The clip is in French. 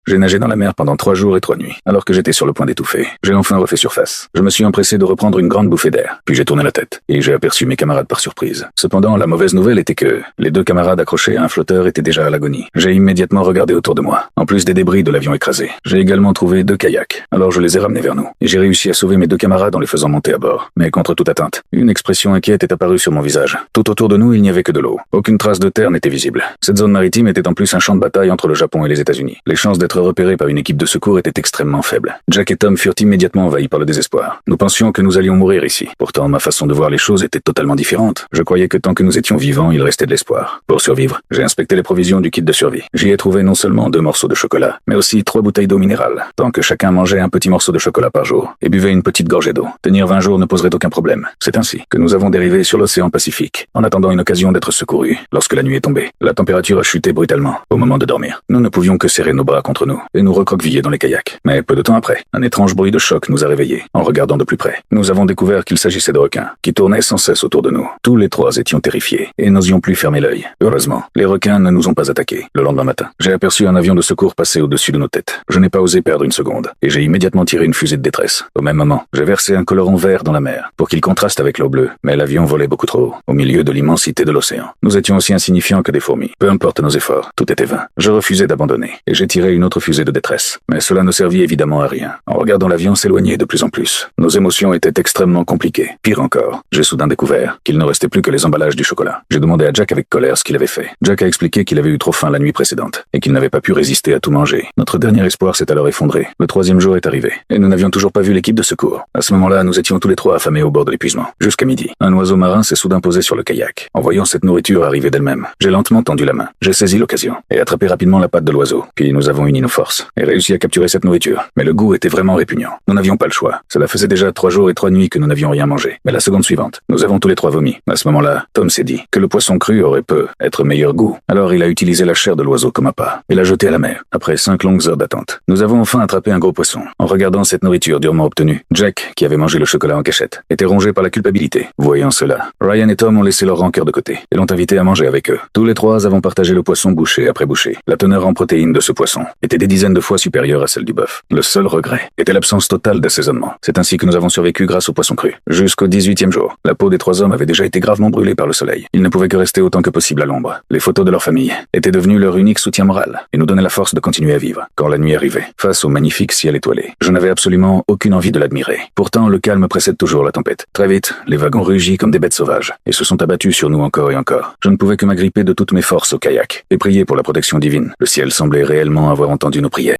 J'ai nagé dans la mer pendant 3 jours et 3 nuits, alors que j'étais sur le point d'étouffer. J'ai enfin refait surface. Je me suis empressé de reprendre une grande bouffée d'air, puis j'ai tourné la tête, et j'ai aperçu mes camarades par surprise. Cependant, la mauvaise nouvelle était que les 2 camarades accrochés à un flotteur étaient déjà à l'agonie. J'ai immédiatement regardé autour de moi, en plus des débris de l'avion écrasé. J'ai également trouvé 2 kayaks, alors je les ai ramenés vers nous, et j'ai réussi à sauver mes 2 camarades en les faisant monter à bord. Mais contre toute attente, une expression inquiète est apparue sur mon visage. Tout autour de nous, il n'y avait que de l'eau. Aucune trace de terre n'était visible. Cette zone maritime était en plus un champ de bataille entre le Japon et les États-Unis. Les chances d'être repérés par une équipe de secours étaient extrêmement faibles. Jack et Tom furent immédiatement envahis par le désespoir. Nous pensions que nous allions mourir ici. Pourtant, ma façon de voir les choses était totalement différente. Je croyais que tant que nous étions vivants, il restait de l'espoir. Pour survivre, j'ai inspecté les provisions du kit de survie. J'y ai trouvé non seulement 2 morceaux de chocolat, mais aussi 3 bouteilles d'eau minérale. Tant que chacun mangeait un petit morceau de chocolat par jour et buvait une petite gorgée d'eau, tenir 20 jours ne poserait aucun problème. C'est ainsi que nous avons dérivé sur l'océan Pacifique, en attendant une occasion d'être secourus. Lorsque la nuit est tombée, la température a chuté brutalement. Au moment de dormir, nous ne pouvions que serrer nos bras contre nous et nous recroqueviller dans les kayaks. Mais peu de temps après, un étrange bruit de choc nous a réveillés. En regardant de plus près, nous avons découvert qu'il s'agissait de requins, qui tournaient sans cesse autour de nous. Tous les 3 étions terrifiés et n'osions plus fermer l'œil. Heureusement, les requins ne nous ont pas attaqués. Le lendemain matin, j'ai aperçu un avion de secours passer au-dessus de nos têtes. Je n'ai pas osé perdre une seconde, et j'ai immédiatement tiré une fusée de détresse. Au même moment, j'ai versé un colorant vert dans la mer, pour qu'il contraste avec l'eau bleue. Mais l'avion volait beaucoup trop haut, au milieu de l'immensité de l'océan. Nous étions aussi insignifiants que des fourmis. Peu importe nos efforts, tout était vain. Je refusais d'abandonner, et j'ai tiré une autre fusée de détresse. Mais cela ne servit évidemment à rien. En regardant l'avion s'éloigner de plus en plus, nos émotions étaient extrêmement compliquées. Pire encore, j'ai soudain découvert qu'il ne restait plus que les emballages du chocolat. J'ai demandé à Jack avec colère ce qu'il avait fait. Jack a expliqué qu'il avait eu trop faim la nuit précédente, et qu'il n'avait pas pu résister à tout manger. Notre dernier espoir s'est alors effondré. Le 3e jour est arrivé, et nous n'avions toujours pas vu l'équipe de secours. À ce moment-là, nous étions tous les 3 affamés au bord de l'épuisement. Jusqu'à midi, un oiseau marin s'est soudain posé sur le kayak. En voyant cette nourriture arriver d'elle-même, j'ai lentement tendu la main. J'ai saisi l'occasion, et attrapé rapidement la patte de l'oiseau. Puis nous avons uni nos forces, et réussi à capturer cette nourriture. Mais le goût était vraiment répugnant. Nous n'avions pas le choix. Cela faisait déjà 3 jours et 3 nuits que nous n'avions rien mangé. Mais la seconde suivante, nous avons tous les 3 vomi. À ce moment-là, Tom s'est dit que le poisson cru aurait peu être meilleur goût. Alors il a utilisé la chair de l'oiseau comme appât, et l'a jeté à la mer. Après 5 longues heures d'attente, nous avons enfin attrapé un gros poisson. En regardant cette nourriture durement obtenue, Jack, qui avait mangé le chocolat en cachette, était rongé par la culpabilité. Voyant cela, Ryan et Tom ont laissé leur rancœur de côté, et l'ont invité à manger avec eux. Tous les 3 avons partagé le poisson bouchée après bouchée. La teneur en protéines de ce poisson était des dizaines de fois supérieure à celle du bœuf. Le seul regret était l'absence totale d'assaisonnement. C'est ainsi que nous avons survécu grâce au poisson cru. Jusqu'au 18e jour, la peau des 3 hommes avait déjà été gravement brûlée par le soleil. Ils ne pouvaient que rester autant que possible à l'ombre. Les photos de leur famille étaient devenues leur unique soutien moral, et nous donnaient la force de continuer à vivre. Quand la nuit arrivait, face au magnifique ciel étoilé, je n'avais absolument aucune envie de l'admirer. Pourtant, le calme précède toujours la tempête. Très vite, les wagons rugis comme des bêtes sauvages, et se sont abattus sur nous encore et encore. Je ne pouvais que m'agripper de toutes mes forces au kayak, et prier pour la protection divine. Le ciel semblait réellement avoir entendu nos prières.